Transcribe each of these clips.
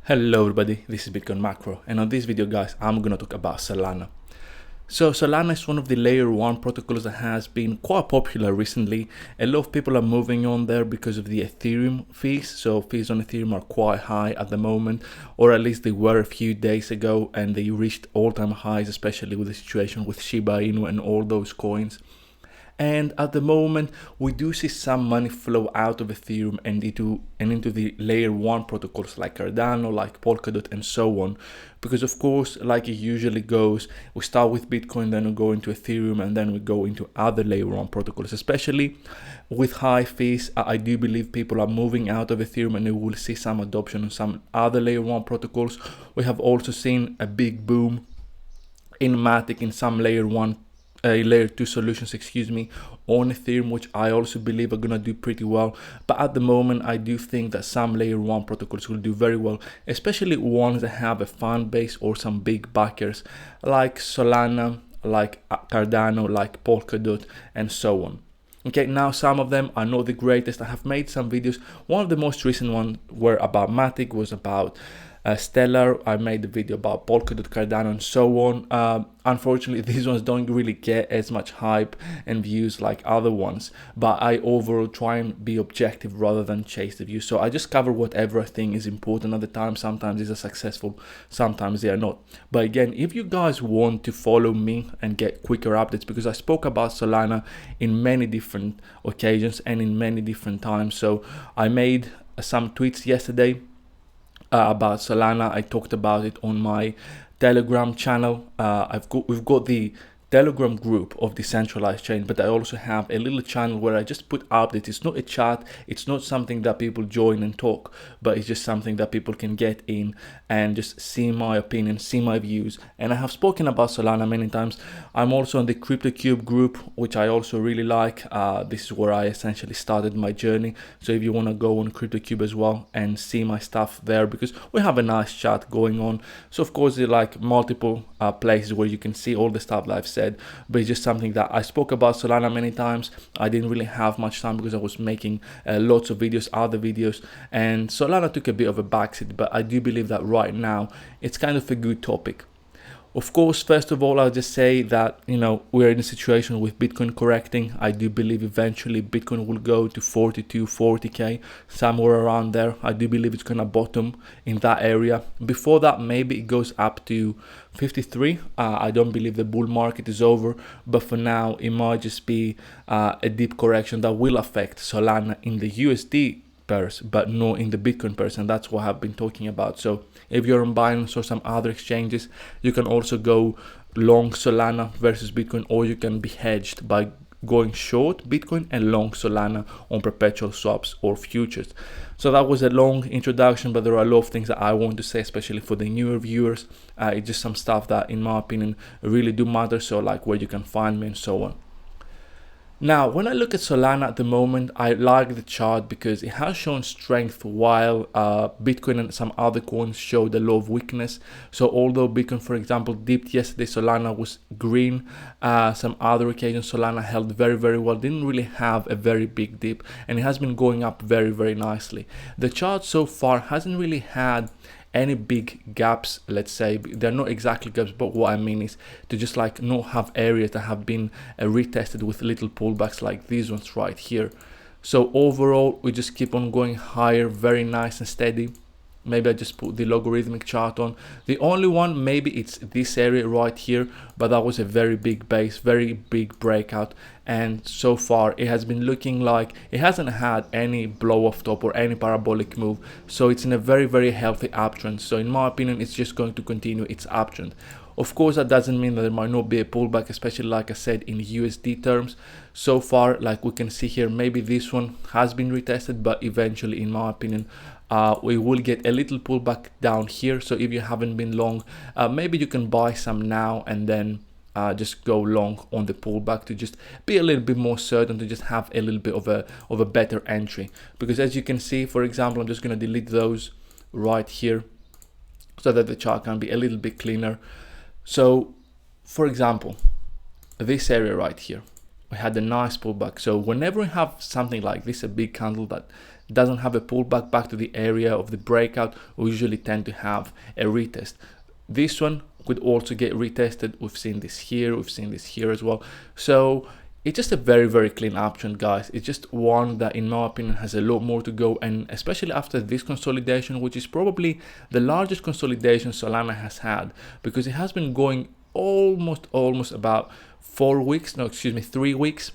Hello everybody, this is Bitcoin Macro, and on this video guys I'm gonna talk about Solana. So Solana is one of the layer 1 protocols that has been quite popular recently. A lot of people are moving on there because of the Ethereum fees. So fees on Ethereum are quite high at the moment, or at least they were a few days ago, and they reached all-time highs, especially with the situation with Shiba Inu and all those coins. And at the moment we do see some money flow out of Ethereum and into the layer 1 protocols like Cardano, like Polkadot and so on, because of course, like it usually goes, we start with Bitcoin, then we go into Ethereum, and then we go into other layer 1 protocols. Especially with high fees, I do believe people are moving out of Ethereum and we will see some adoption on some other layer 1 protocols. We have also seen a big boom in Matic in some layer 2 solutions, on Ethereum, which I also believe are gonna do pretty well. But at the moment I do think that some layer 1 protocols will do very well, especially ones that have a fan base or some big backers like Solana, like Cardano, like Polkadot and so on. Okay, now some of them are not the greatest. I have made some videos. One of the most recent ones were about Matic, was about Stellar. I made a video about Polkadot, Cardano and so on. Unfortunately, these ones don't really get as much hype and views like other ones, but I overall try and be objective rather than chase the views. So I just cover whatever I think is important at the time. Sometimes these are successful, sometimes they are not. But again, if you guys want to follow me and get quicker updates, because I spoke about Solana in many different occasions and in many different times. So I made some tweets yesterday about Solana. I talked about it on my Telegram channel. We've got the Telegram group of decentralized chain, but I also have a little channel where I just put updates. It's not a chat, it's not something that people join and talk, but it's just something that people can get in and just see my opinion, see my views. And I have spoken about Solana many times. I'm also on the CryptoCube group, which I also really like. This is where I essentially started my journey. So if you want to go on CryptoCube as well and see my stuff there, because we have a nice chat going on. So of course there are like multiple places where you can see all the stuff that I've said, but it's just something that I spoke about Solana many times. I didn't really have much time because I was making lots of videos, other videos, and Solana took a bit of a backseat, but I do believe that right now it's kind of a good topic. Of course, first of all, I'll just say that, we're in a situation with Bitcoin correcting. I do believe eventually Bitcoin will go to 42, 40K, somewhere around there. I do believe it's going to bottom in that area. Before that, maybe it goes up to 53. I don't believe the bull market is over, but for now, it might just be a deep correction that will affect Solana in the USD pairs, but not in the Bitcoin pairs, and that's what I've been talking about. So if you're on Binance or some other exchanges, you can also go long Solana versus Bitcoin, or you can be hedged by going short Bitcoin and long Solana on perpetual swaps or futures. So that was a long introduction, but there are a lot of things that I want to say, especially for the newer viewers. It's just some stuff that in my opinion really do matter, so like where you can find me and so on. Now, when I look at Solana at the moment, I like the chart because it has shown strength while Bitcoin and some other coins showed a lot of weakness. So although Bitcoin, for example, dipped yesterday, Solana was green. Some other occasions, Solana held very, very well. Didn't really have a very big dip, and it has been going up very, very nicely. The chart so far hasn't really had any big gaps, let's say. They're not exactly gaps, but what I mean is to just like not have areas that have been retested with little pullbacks like these ones right here. So overall, we just keep on going higher, very nice and steady. Maybe I just put the logarithmic chart on. The only one, maybe it's this area right here, but that was a very big base, very big breakout. And so far it has been looking like it hasn't had any blow off top or any parabolic move. So it's in a very, very healthy uptrend. So in my opinion, it's just going to continue its uptrend. Of course, that doesn't mean that there might not be a pullback, especially like I said in USD terms. So far, like we can see here, maybe this one has been retested, but eventually, in my opinion, we will get a little pullback down here. So if you haven't been long, maybe you can buy some now and then just go long on the pullback to just be a little bit more certain, to just have a little bit of a better entry. Because as you can see, for example, I'm just going to delete those right here so that the chart can be a little bit cleaner. So for example, this area right here, we had a nice pullback. So whenever we have something like this, a big candle that doesn't have a pullback back to the area of the breakout, we usually tend to have a retest. This one could also get retested. We've seen this here, we've seen this here as well. So it's just a very, very clean option, guys. It's just one that, in my opinion, has a lot more to go, and especially after this consolidation, which is probably the largest consolidation Solana has had, because it has been going almost about 4 weeks, no, excuse me, 3 weeks,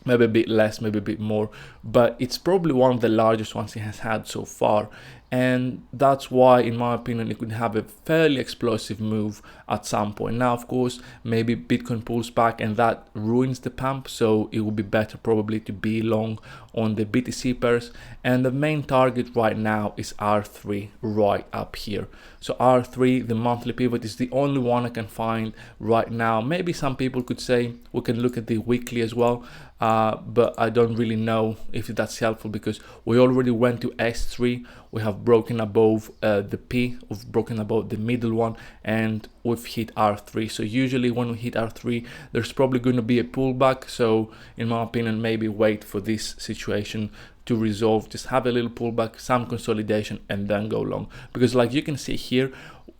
maybe a bit less, maybe a bit more, but it's probably one of the largest ones it has had so far. And that's why, in my opinion, it could have a fairly explosive move at some point. Now, of course, maybe Bitcoin pulls back and that ruins the pump, so it would be better probably to be long on the BTC pairs. And the main target right now is R3 right up here. So R3, the monthly pivot, is the only one I can find right now. Maybe some people could say we can look at the weekly as well, but I don't really know if that's helpful, because we already went to S3, we have broken above the P, we've broken above the middle one, and we've hit R3. So usually when we hit R3, there's probably going to be a pullback. So in my opinion, maybe wait for this situation to resolve, just have a little pullback, some consolidation, and then go long. Because like you can see here,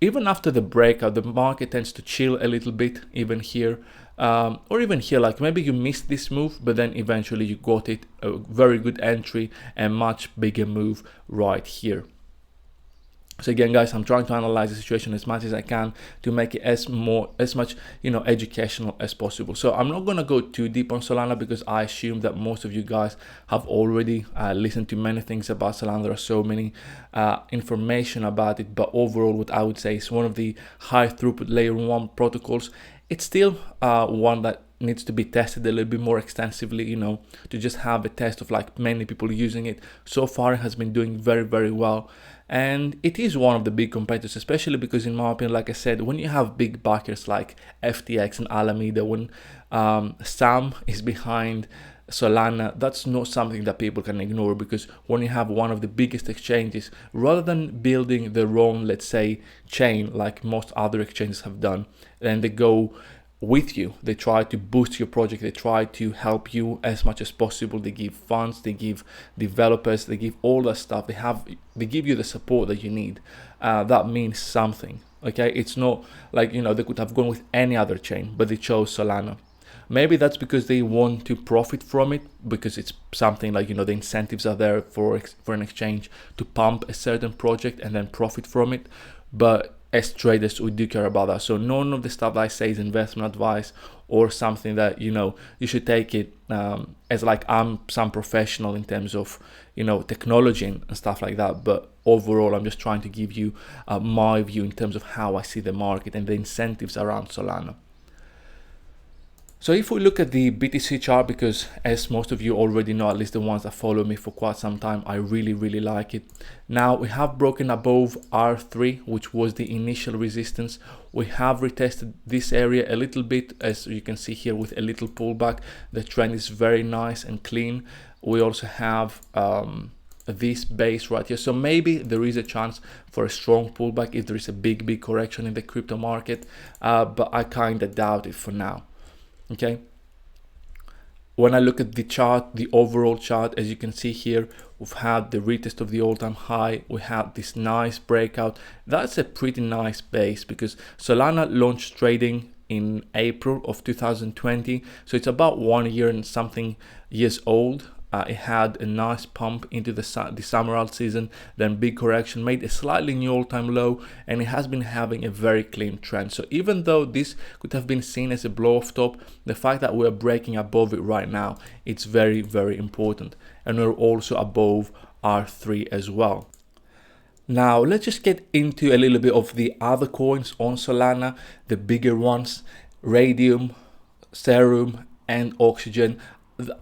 even after the breakout, the market tends to chill a little bit, even here, or even here, like maybe you missed this move, but then eventually you got it, a very good entry, and much bigger move right here. So again, guys, I'm trying to analyze the situation as much as I can to make it as much, you know, educational as possible. So I'm not going to go too deep on Solana, because I assume that most of you guys have already listened to many things about Solana. There are so many information about it, but overall, what I would say is one of the high throughput layer 1 protocols. It's still one that needs to be tested a little bit more extensively, you know, to just have a test of like many people using it. So far, it has been doing very, very well. And it is one of the big competitors, especially because, in my opinion, like I said, when you have big backers like FTX and Alameda, when Sam is behind Solana, that's not something that people can ignore, because when you have one of the biggest exchanges, rather than building their own, let's say, chain like most other exchanges have done, and they go with you, they try to boost your project, they try to help you as much as possible, they give funds, they give developers, they give all that stuff, they give you the support that you need. That means something, okay? It's not like, you know, they could have gone with any other chain, but they chose Solana. Maybe that's because they want to profit from it, because it's something like, you know, the incentives are there for an exchange to pump a certain project and then profit from it. But as traders, we do care about that. So none of the stuff that I say is investment advice or something that, you know, you should take it as like I'm some professional in terms of, you know, technology and stuff like that. But overall, I'm just trying to give you my view in terms of how I see the market and the incentives around Solana. So if we look at the BTC chart, because as most of you already know, at least the ones that follow me for quite some time, I really, really like it. Now we have broken above R3, which was the initial resistance. We have retested this area a little bit, as you can see here, with a little pullback. The trend is very nice and clean. We also have this base right here. So maybe there is a chance for a strong pullback if there is a big correction in the crypto market, but I kind of doubt it for now. Okay, when I look at the chart, the overall chart, as you can see here, we've had the retest of the all-time high. We had this nice breakout. That's a pretty nice base, because Solana launched trading in April of 2020, so it's about 1 year and something years old. It had a nice pump into the summer alt season, then big correction, made a slightly new all-time low, and it has been having a very clean trend. So even though this could have been seen as a blow off top, the fact that we're breaking above it right now, it's very, very important. And we're also above R3 as well. Now let's just get into a little bit of the other coins on Solana, the bigger ones, Raydium, Serum, and Oxygen.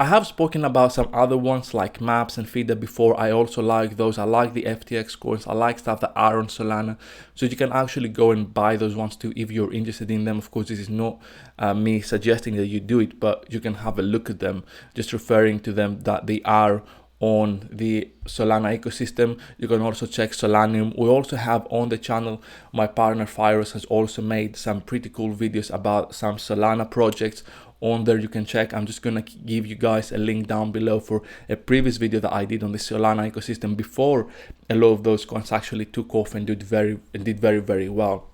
I have spoken about some other ones like Maps and FIDA before. I also like those. I like the FTX coins. I like stuff that are on Solana. So you can actually go and buy those ones too if you're interested in them. Of course, this is not me suggesting that you do it, but you can have a look at them, just referring to them that they are on the Solana ecosystem. You can also check Solanium. We also have on the channel, my partner Firos has also made some pretty cool videos about some Solana projects on there, you can check. I'm just gonna give you guys a link down below for a previous video that I did on the Solana ecosystem before a lot of those coins actually took off and did very well.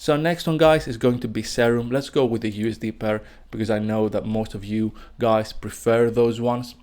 So next one, guys, is going to be Serum. Let's go with the USD pair because I know that most of you guys prefer those ones.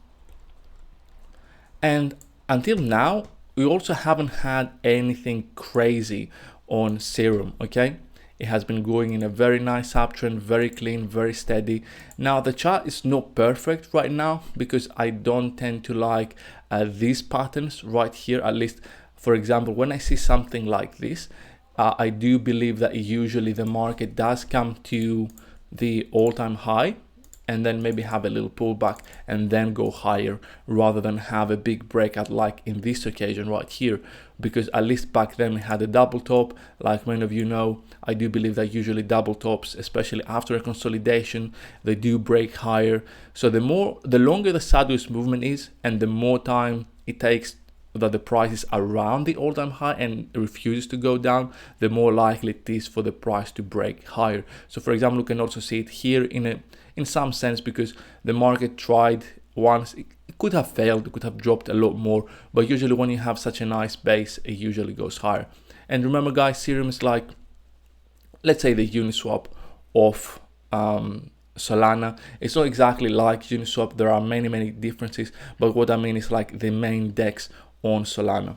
And until now, we also haven't had anything crazy on Serum, okay? It has been going in a very nice uptrend, very clean, very steady. Now the chart is not perfect right now because I don't tend to like these patterns right here. At least, for example, when I see something like this, I do believe that usually the market does come to the all-time high and then maybe have a little pullback and then go higher rather than have a big breakout like in this occasion right here, because at least back then we had a double top. Like many of you know, I do believe that usually double tops, especially after a consolidation, they do break higher. So the longer the sideways movement is and the more time it takes that the price is around the all-time high and refuses to go down, the more likely it is for the price to break higher. So for example, you can also see it here in some sense, because the market tried once, it could have failed, it could have dropped a lot more, but usually when you have such a nice base, it usually goes higher. And remember guys, Serum is like, let's say the Uniswap of Solana. It's not exactly like Uniswap, there are many differences, but what I mean is like the main DEX on Solana.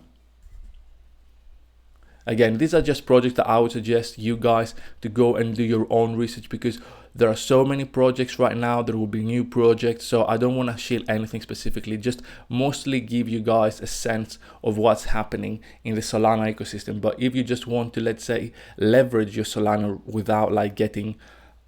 Again, these are just projects that I would suggest you guys to go and do your own research, because there are so many projects right now. There will be new projects, so I don't want to shield anything specifically, just mostly give you guys a sense of what's happening in the Solana ecosystem. But if you just want to, let's say, leverage your Solana without like getting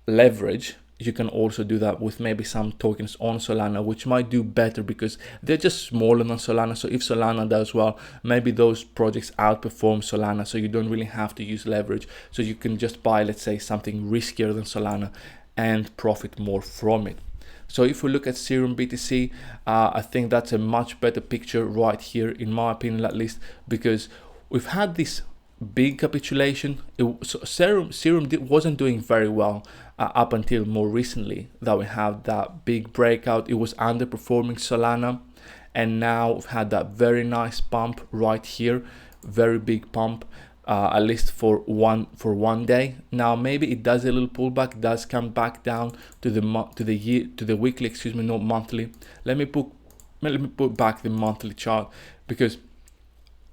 leverage, you can also do that with maybe some tokens on Solana, which might do better because they're just smaller than Solana. So if Solana does well, maybe those projects outperform Solana, so you don't really have to use leverage. So you can just buy, let's say, something riskier than Solana and profit more from it. So if we look at Serum BTC, I think that's a much better picture right here, in my opinion at least, because we've had this big capitulation. Serum wasn't doing very well up until more recently that we have that big breakout. It was underperforming Solana, and now we've had that very nice pump right here, very big pump, at least for one day. Now maybe it does a little pullback, does come back down to the weekly, excuse me, not monthly. Let me put back the monthly chart, because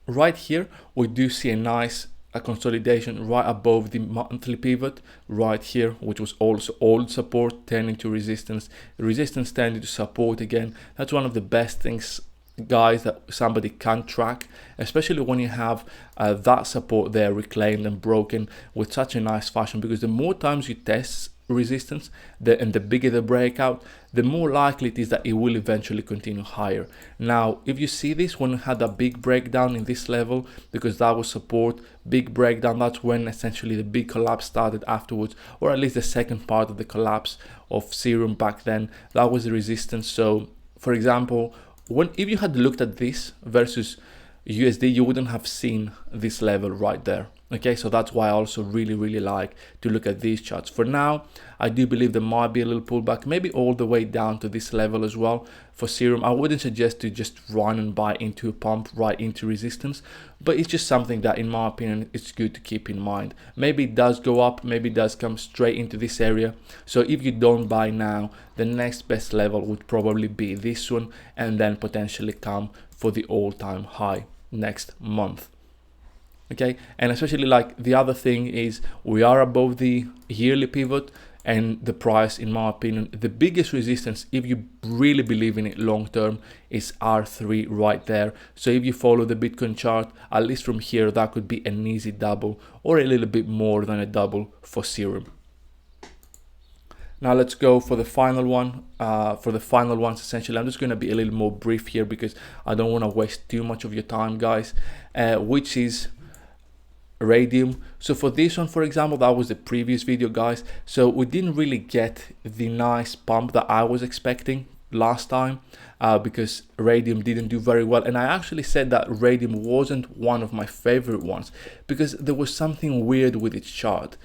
right here we do see a nice consolidation right above the monthly pivot right here, which was also old support turning to resistance, resistance turning to support again. That's one of the best things, guys, that somebody can track, especially when you have that support there reclaimed and broken with such a nice fashion, because the more times you test resistance and the bigger the breakout, the more likely it is that it will eventually continue higher. Now if you see this, when we had a big breakdown in this level, because that was support, big breakdown, that's when essentially the big collapse started afterwards, or at least the second part of the collapse of Serum back then, that was the resistance. So for example, if you had looked at this versus USD, you wouldn't have seen this level right there. Okay, so that's why I also really like to look at these charts. For now, I do believe there might be a little pullback, maybe all the way down to this level as well. For Serum, I wouldn't suggest to just run and buy into a pump right into resistance, but it's just something that, in my opinion, it's good to keep in mind. Maybe it does go up, maybe it does come straight into this area. So if you don't buy now, the next best level would probably be this one, and then potentially come for the all-time high next month. Okay, and especially like the other thing is we are above the yearly pivot, and the price, in my opinion, the biggest resistance, if you really believe in it long term, is R3 right there. So if you follow the Bitcoin chart, at least from here, that could be an easy double or a little bit more than a double for Serum. Now let's go for the final one. For the final ones, essentially, I'm just going to be a little more brief here because I don't want to waste too much of your time, guys, which is Raydium. So for this one, for example, that was the previous video, guys. So we didn't really get the nice pump that I was expecting last time because Raydium didn't do very well, and I actually said that Raydium wasn't one of my favorite ones because there was something weird with its chart.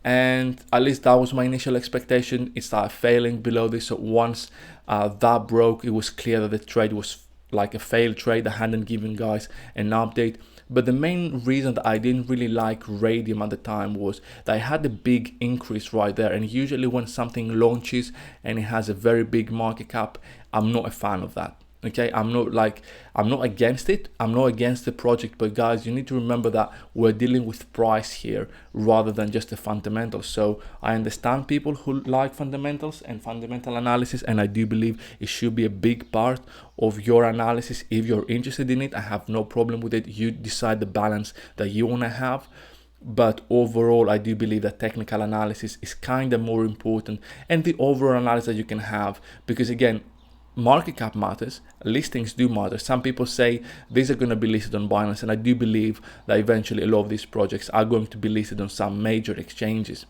and at least that was my initial expectation. It started failing below this, so once that broke, it was clear that the trade was like a failed trade. I hadn't given guys an update. But the main reason that I didn't really like Raydium at the time was that it had a big increase right there, and usually when something launches and it has a very big market cap, I'm not a fan of that. Okay, I'm not against it, I'm not against the project, but guys, you need to remember that we're dealing with price here rather than just the fundamentals. So I understand people who like fundamentals and fundamental analysis, and I do believe it should be a big part of your analysis. If you're interested in it, I have no problem with it. You decide the balance that you want to have. But overall, I do believe that technical analysis is kind of more important, and the overall analysis that you can have, because again, market cap matters, listings do matter. Some people say these are going to be listed on Binance, and I do believe that eventually a lot of these projects are going to be listed on some major exchanges.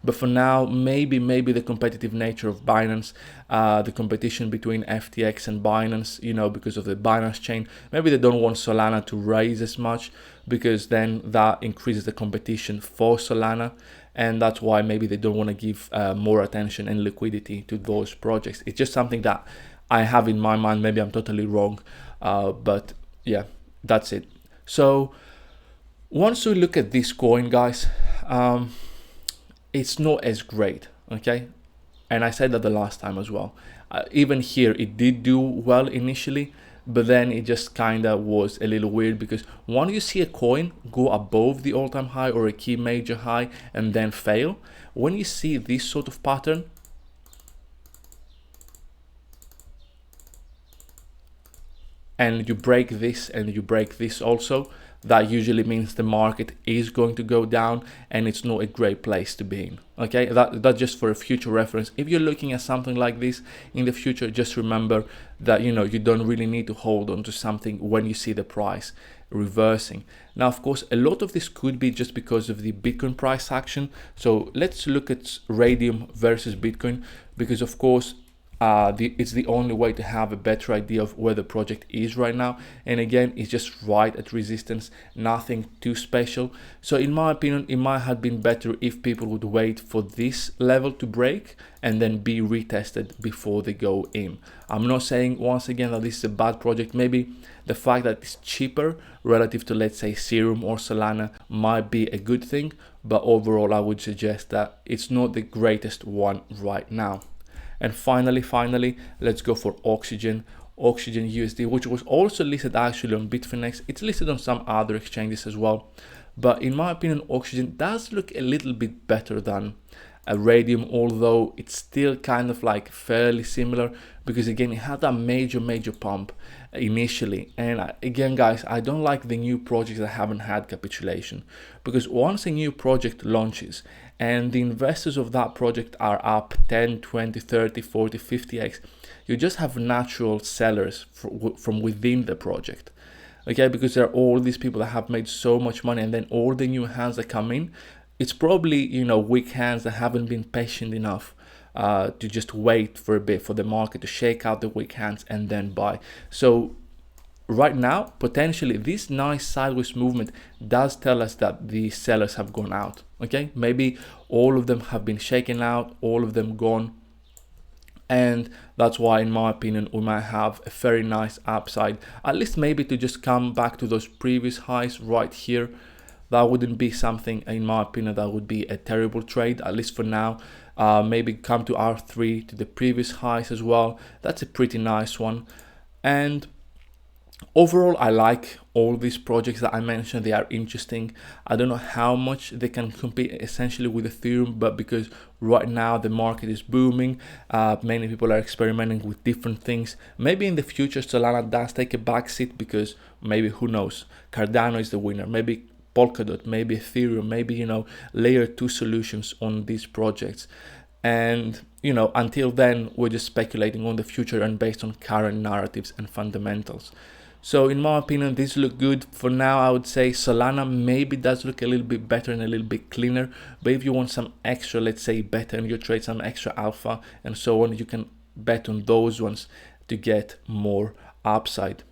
But for now, maybe the competitive nature of Binance, the competition between FTX and Binance, you know, because of the Binance chain, maybe they don't want Solana to rise as much, because then that increases the competition for Solana. And that's why maybe they don't want to give more attention and liquidity to those projects. It's just something that I have in my mind. Maybe I'm totally wrong, but yeah, that's it. So once we look at this coin, guys, it's not as great, okay? And I said that the last time as well. Even here, it did do well initially, but then it just kind of was a little weird, because once you see a coin go above the all-time high or a key major high and then fail, when you see this sort of pattern, and you break this and you break this also, that usually means the market is going to go down, and it's not a great place to be in. Okay, that's just for a future reference. If you're looking at something like this in the future, just remember that, you know, you don't really need to hold on to something when you see the price reversing. Now, of course, a lot of this could be just because of the Bitcoin price action. So let's look at Raydium versus Bitcoin, because of course it's the only way to have a better idea of where the project is right now. And again, it's just right at resistance, nothing too special. So in my opinion, it might have been better if people would wait for this level to break and then be retested before they go in. I'm not saying, once again, that this is a bad project. Maybe the fact that it's cheaper relative to, let's say, Serum or Solana might be a good thing, but overall I would suggest that it's not the greatest one right now. And finally, let's go for Oxygen USD, which was also listed actually on Bitfinex. It's listed on some other exchanges as well. But in my opinion, Oxygen does look a little bit better than Raydium, although it's still kind of like fairly similar, because again, it had that major pump initially. And again, guys, I don't like the new projects that haven't had capitulation, because once a new project launches and the investors of that project are up 10, 20, 30, 40, 50x, you just have natural sellers from within the project. Okay, because there are all these people that have made so much money, and then all the new hands that come in, it's probably, you know, weak hands that haven't been patient enough to just wait for a bit for the market to shake out the weak hands and then buy. So right now, potentially this nice sideways movement does tell us that the sellers have gone out. Okay, maybe all of them have been shaken out, all of them gone, and that's why, in my opinion, we might have a very nice upside, at least maybe to just come back to those previous highs right here. That wouldn't be something, in my opinion, that would be a terrible trade, at least for now. Maybe come to R3 to the previous highs as well. That's a pretty nice one. And overall, I like all these projects that I mentioned. They are interesting. I don't know how much they can compete essentially with Ethereum, but because right now the market is booming, many people are experimenting with different things. Maybe in the future Solana does take a backseat, because maybe, who knows, Cardano is the winner, maybe Polkadot, maybe Ethereum, maybe, you know, layer 2 solutions on these projects. And, you know, until then, we're just speculating on the future and based on current narratives and fundamentals. So in my opinion, these look good. For now, I would say Solana maybe does look a little bit better and a little bit cleaner. But if you want some extra, let's say, better in your trade, some extra alpha and so on, you can bet on those ones to get more upside.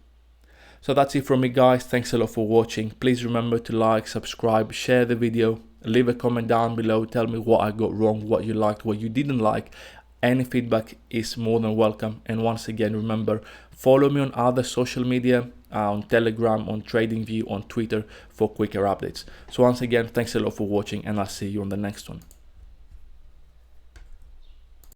So that's it from me, guys. Thanks a lot for watching. Please remember to like, subscribe, share the video. Leave a comment down below, tell me what I got wrong, what you liked, what you didn't like. Any feedback is more than welcome. And once again, remember, follow me on other social media, on Telegram, on TradingView, on Twitter for quicker updates. So once again, thanks a lot for watching, and I'll see you on the next one.